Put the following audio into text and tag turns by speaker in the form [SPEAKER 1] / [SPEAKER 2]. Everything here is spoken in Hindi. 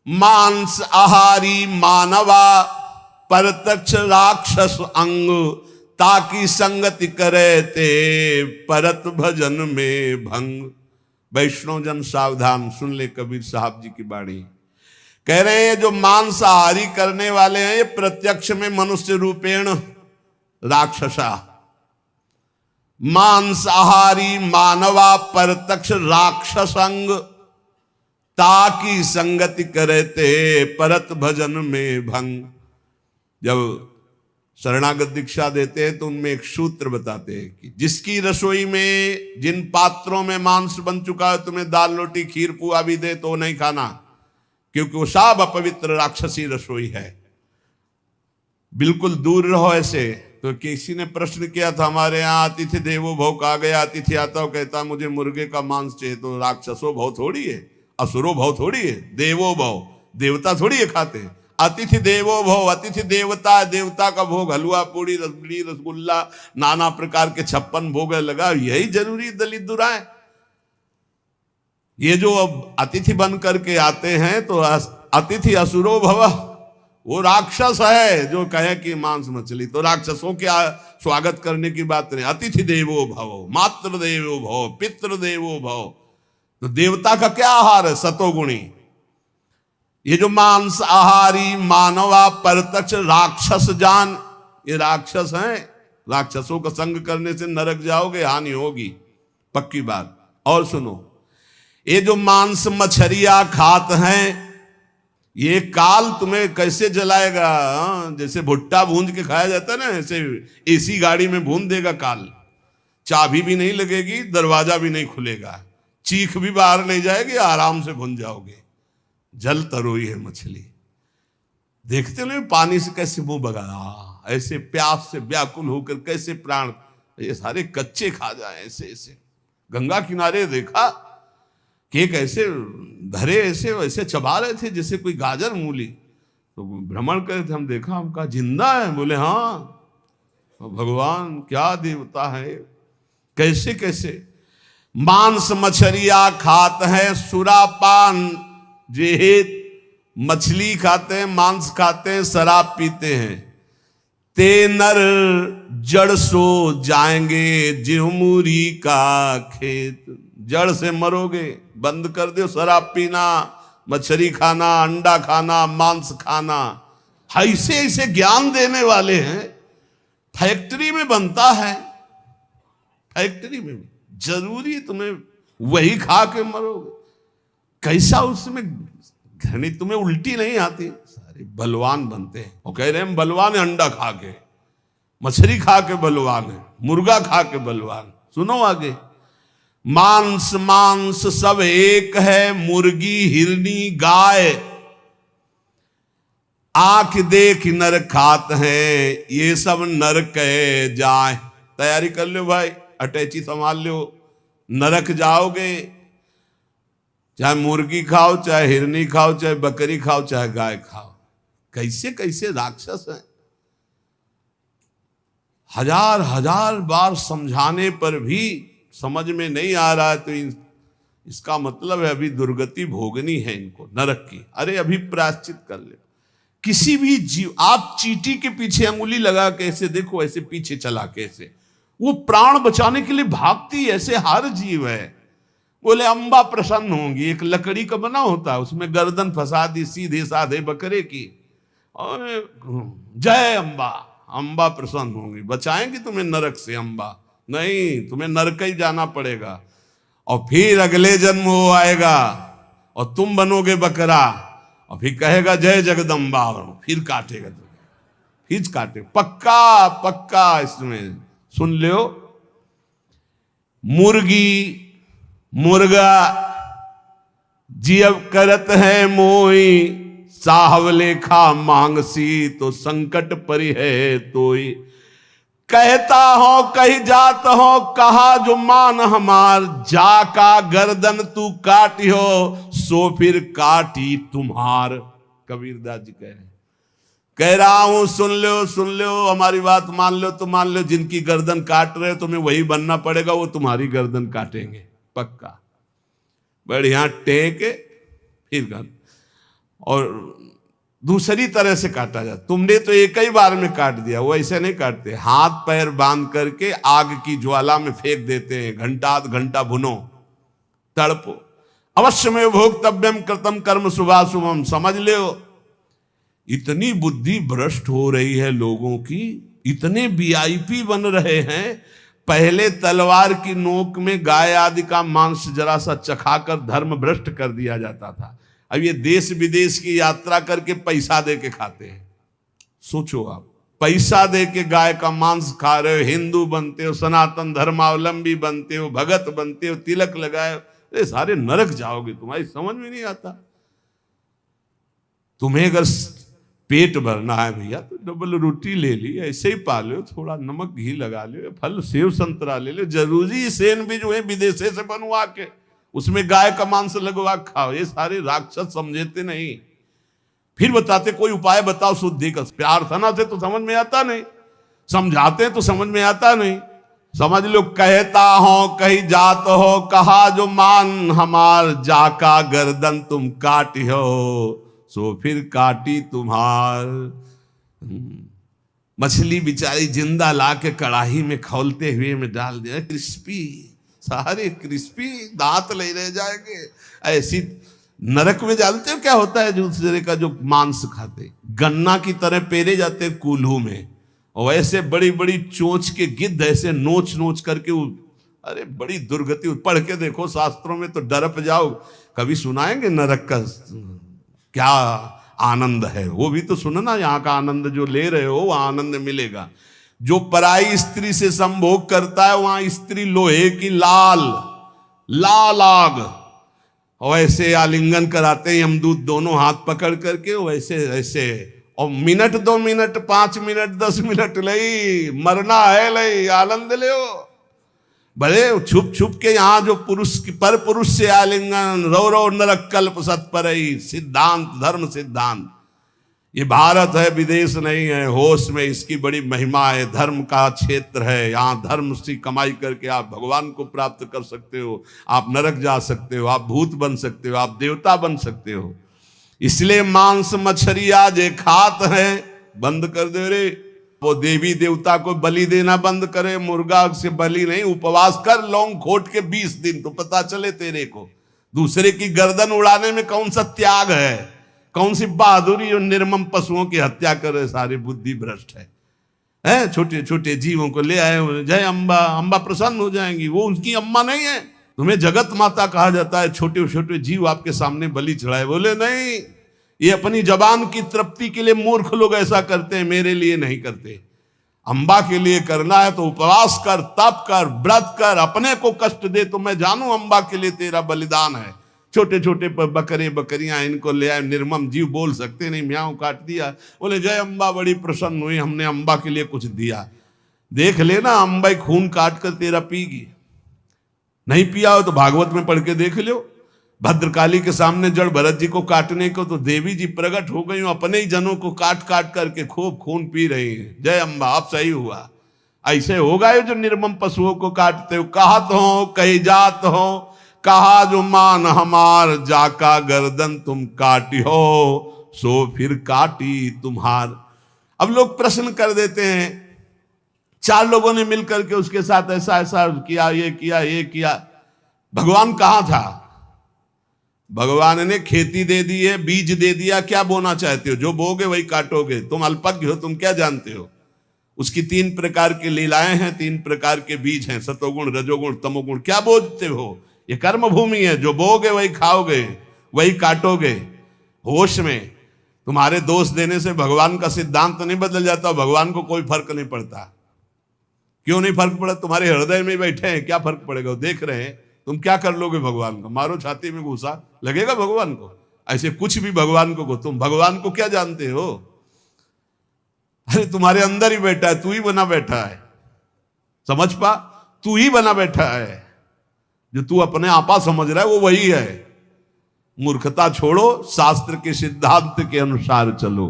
[SPEAKER 1] मांस आहारी मानवा परतक्ष राक्षस अंग, ताकि संगति करे ते परत भजन में भंग। वैष्णव जन सावधान सुन ले, कबीर साहब जी की वाणी कह रहे हैं जो मांसाहारी करने वाले हैं ये प्रत्यक्ष में मनुष्य रूपेण राक्षसा। मांसाहारी मानवा परतक्ष राक्षसंग, ताकि संगति करे ते परत भजन में भंग। जब शरणागत दीक्षा देते हैं तो उनमें एक सूत्र बताते हैं कि जिसकी रसोई में जिन पात्रों में मांस बन चुका है, तुम्हें दाल रोटी खीर पुआ भी दे तो नहीं खाना, क्योंकि वो सब अपवित्र राक्षसी रसोई है। बिल्कुल दूर रहो ऐसे। तो किसी ने प्रश्न किया था, हमारे यहाँ अतिथि देवो भव कहा गया, अतिथि आता हो कहता मुझे मुर्गे का मांस चाहिए, तो राक्षसो भव थोड़ी है, असुरो भव थोड़ी है, देवो भव देवता थोड़ी है खाते हैं। अतिथि देवो भव, अतिथि देवता, देवता का भोग हलवा पूड़ी रसगुल्ली रसगुल्ला नाना प्रकार के 56 भोग लगा, यही जरूरी दलित दुराए। ये जो अब अतिथि बन करके आते हैं तो अतिथि असुरो भव, वो राक्षस है जो कहे कि मांस मछली, तो राक्षसों के स्वागत करने की बात नहीं। अतिथि देवो भव, मातृ देवो भव, पितृ देवो भव, तो देवता का क्या आहार है? सतोगुणी। ये जो मांस आहारी मानवा परतक्ष राक्षस जान, ये राक्षस हैं। राक्षसों का संग करने से नरक जाओगे, हानि होगी, पक्की बात। और सुनो, ये जो मांस मछरिया खात हैं, ये काल तुम्हें कैसे जलाएगा? जैसे भुट्टा भूंज के खाया जाता है ना, ऐसे एसी गाड़ी में भून देगा काल। चाबी भी नहीं लगेगी, दरवाजा भी नहीं खुलेगा, चीख भी बाहर नहीं जाएगी, आराम से भून जाओगे। जल तरोई है मछली, देखते नहीं पानी से कैसे मुंह बगा, ऐसे प्यास से व्याकुल होकर कैसे प्राण, ये सारे कच्चे खा जाए ऐसे ऐसे। गंगा किनारे देखा कि एक ऐसे धरे ऐसे वैसे चबा रहे थे जैसे कोई गाजर मूली, तो भ्रमण करे थे, हम देखा, हम कहा जिंदा है? बोले हाँ, भगवान क्या देवता है, कैसे कैसे। मांस मछरिया खात है सुरापान, जेहेत मछली खाते हैं, मांस खाते हैं, शराब पीते हैं। ते नर जड़ सो जाएंगे जिहमुरी का खेत, जड़ से मरोगे। बंद कर दो शराब पीना, मछली खाना, अंडा खाना, मांस खाना। ऐसे ऐसे ज्ञान देने वाले हैं। फैक्ट्री में बनता है, फैक्ट्री में जरूरी तुम्हें वही खा के मरोगे। कैसा उसमें घृणित, तुम्हें उल्टी नहीं आती? सारे बलवान बनते हैं और कह रहे हैं बलवान है, अंडा खा के, मछली खा के बलवान है, मुर्गा खा के बलवान। सुनो आगे, मांस मांस सब एक है, मुर्गी हिरनी गाय, आंख देख नर खात है, ये सब नर कहे जाए। तैयारी कर लो भाई, अटैची संभाल लो, नरक जाओगे। चाहे मुर्गी खाओ, चाहे हिरनी खाओ, चाहे बकरी खाओ, चाहे गाय खाओ। कैसे कैसे राक्षस हैं। हजार हजार बार समझाने पर भी समझ में नहीं आ रहा है, तो इसका मतलब है अभी दुर्गति भोगनी है इनको, नरक की। अरे अभी प्रायश्चित कर ले। किसी भी जीव, आप चींटी के पीछे अंगुली लगा के ऐसे देखो, ऐसे पीछे चला के ऐसे, वो प्राण बचाने के लिए भागती, ऐसे हर जीव है। बोले अम्बा प्रसन्न होंगी, एक लकड़ी का बना होता है, उसमें गर्दन फंसा दी सीधे साधे बकरे की, और जय अम्बा, अम्बा प्रसन्न होंगी, बचाएंगी तुम्हें नरक से अम्बा। नहीं, तुम्हें नरक ही जाना पड़ेगा, और फिर अगले जन्म वो आएगा और तुम बनोगे बकरा, और फिर कहेगा जय जगदम्बा, और फिर काटेगा तुम्हें, फिर काटे। पक्का पक्का इसमें सुन लो। मुर्गी मुर्गा जियब करत है मोई, साहवले खा मांगसी, तो संकट परि है तोई। कहता हो कही जात हो, कहा जो मान हमार, जाका गर्दन तू काटी हो, सो फिर काटी तुम्हार। कबीरदास जी कह रहा हूं, सुन लो, हमारी बात मान लो तो मान लो, जिनकी गर्दन काट रहे हो तुम्हें वही बनना पड़ेगा, वो तुम्हारी गर्दन काटेंगे, पक्का। बढ़िया टेक फिर कर। और दूसरी तरह से काटा जाता। तुमने तो एक ही बार में काट दिया, वो ऐसे नहीं काटते, हाथ पैर बांध करके आग की ज्वाला में फेंक देते हैं, घंटा आध घंटा भुनो, तड़पो। अवश्य में भोक्तव्यम कृतम कर्म शुभाशुभम। समझ लो, इतनी बुद्धि भ्रष्ट हो रही है लोगों की, इतने वीआईपी बन रहे हैं। पहले तलवार की नोक में गाय आदि का मांस जरा सा चखाकर धर्म भ्रष्ट कर दिया जाता था। अब ये देश विदेश की यात्रा करके पैसा दे के खाते हैं। सोचो आप, पैसा दे के गाय का मांस खा रहे हो, हिंदू बनते हो, सनातन धर्मावलंबी बनते हो, भगत बनते हो, तिलक लगाए, अरे सारे नरक जाओगे, तुम्हारी समझ में नहीं आता। तुम्हें अगर पेट भरना है भैया तो डबल रोटी ले ली, ऐसे ही पा लो, थोड़ा नमक घी लगा लो, फल सेव संतरा ले लो, जरूरी सेन भी जो है विदेशे से बनवा के उसमें गाय का मांस लगवा खाओ। ये सारे राक्षस समझते नहीं। फिर बताते कोई उपाय बताओ शुद्धि का। प्रार्थना से तो समझ में आता नहीं, समझाते तो समझ में आता नहीं। समझ लो, कहता हो कहीं जात हो, कहा जो मान हमार, जाका गर्दन तुम काटी हो, सो फिर काटी तुम्हार। मछली बेचारी जिंदा ला के कड़ाही में खौलते हुए में डाल दिया, क्रिस्पी, सारे क्रिस्पी, दांत ले रह जाएंगे। ऐसी नरक में जानते हो क्या होता है दूसरे का जो मांस खाते, गन्ना की तरह पेरे जाते हैं कूल्हू में, और ऐसे बड़ी बड़ी चोंच के गिद्ध ऐसे नोच नोच करके, अरे बड़ी दुर्गति। पढ़ के देखो शास्त्रों में तो डरप जाओ। कभी सुनाएंगे नरक का क्या आनंद है, वो भी तो सुनना। यहाँ का आनंद जो ले रहे हो वहां आनंद मिलेगा। जो पराई स्त्री से संभोग करता है वहां स्त्री लोहे की लाल लाल आग, और ऐसे आलिंगन कराते हैं यमदूत दोनों हाथ पकड़ करके, वैसे ऐसे, और मिनट 2 मिनट 5 मिनट 10 मिनट लई मरना है, लई आनंद ले। बड़े छुप छुप के यहाँ जो पुरुष पर पुरुष से आलिंगन, रो रो नरक कल्प सत्परई, सिद्धांत धर्म सिद्धांत। ये भारत है, विदेश नहीं है। होश में इसकी बड़ी महिमा है। धर्म का क्षेत्र है, यहाँ धर्म से कमाई करके आप भगवान को प्राप्त कर सकते हो, आप नरक जा सकते हो, आप भूत बन सकते हो, आप देवता बन सकते हो। इसलिए मांस मछलियां जे खात है बंद कर दे रे। वो देवी देवता को बलि देना बंद करे, मुर्गा से बलि नहीं, उपवास कर लौंग खोट के 20 दिन, तो पता चले तेरे को दूसरे की गर्दन उड़ाने में कौन सा त्याग है, कौन सी बहादुरी। और निर्मम पशुओं की हत्या करे, सारे बुद्धि भ्रष्ट है। छोटे छोटे जीवों को ले आए, जय अम्बा, अम्बा प्रसन्न हो जाएंगी। वो उनकी अम्मा नहीं है, तुम्हें जगत माता कहा जाता है। छोटे छोटे जीव आपके सामने बलि चढ़ाए, बोले नहीं, ये अपनी जबान की तृप्ति के लिए मूर्ख लोग ऐसा करते हैं, मेरे लिए नहीं करते। अम्बा के लिए करना है तो उपवास कर, तप कर, व्रत कर, अपने को कष्ट दे तो मैं जानू अम्बा के लिए तेरा बलिदान है। छोटे छोटे बकरे बकरियां इनको ले आए, निर्मम जीव बोल सकते नहीं, म्याऊं काट दिया, बोले जय अम्बा बड़ी प्रसन्न हुई, हमने अम्बा के लिए कुछ दिया। देख लेना अम्बा खून काट कर तेरा पीगी। नहीं पिया हो तो भागवत में पढ़ के देख लो। भद्रकाली के सामने जड़ भरत जी को काटने को तो देवी जी प्रकट हो गई, अपने ही जनों को काट काट करके खूब खून पी रही हैं। जय अम्बा, अब सही हुआ। ऐसे होगा ये जो निर्मम पशुओं को काटते हो। कहत हो कही जात हो, कहा जो मान हमार, जाका गर्दन तुम काटी हो, सो फिर काटी तुम्हार। अब लोग प्रश्न कर देते हैं, 4 लोगों ने मिलकर के उसके साथ ऐसा ऐसा किया, ये किया, ये किया। भगवान कहाँ था? भगवान ने खेती दे दी है, बीज दे दिया, क्या बोना चाहते हो? जो बोगे वही काटोगे। तुम अल्पज्ञ हो, तुम क्या जानते हो? उसकी 3 प्रकार की लीलाएं हैं, 3 प्रकार के बीज हैं, सतोगुण रजोगुण तमोगुण। क्या बोते हो? ये कर्म भूमि है, जो बोगे वही खाओगे, वही काटोगे। होश में तुम्हारे दोष देने से भगवान का सिद्धांत नहीं बदल जाता, भगवान को कोई फर्क नहीं पड़ता। क्यों नहीं फर्क पड़ा? तुम्हारे हृदय में बैठे हैं, क्या फर्क पड़ेगा? देख रहे हैं। तुम क्या कर लोगे भगवान को? मारो छाती में घुसा, लगेगा भगवान को? ऐसे कुछ भी भगवान को तुम भगवान को क्या जानते हो? अरे तुम्हारे अंदर ही बैठा है, तू ही बना बैठा है। समझ पा, तू ही बना बैठा है। जो तू अपने आपा समझ रहा है वो वही है। मूर्खता छोड़ो, शास्त्र के सिद्धांत के अनुसार चलो।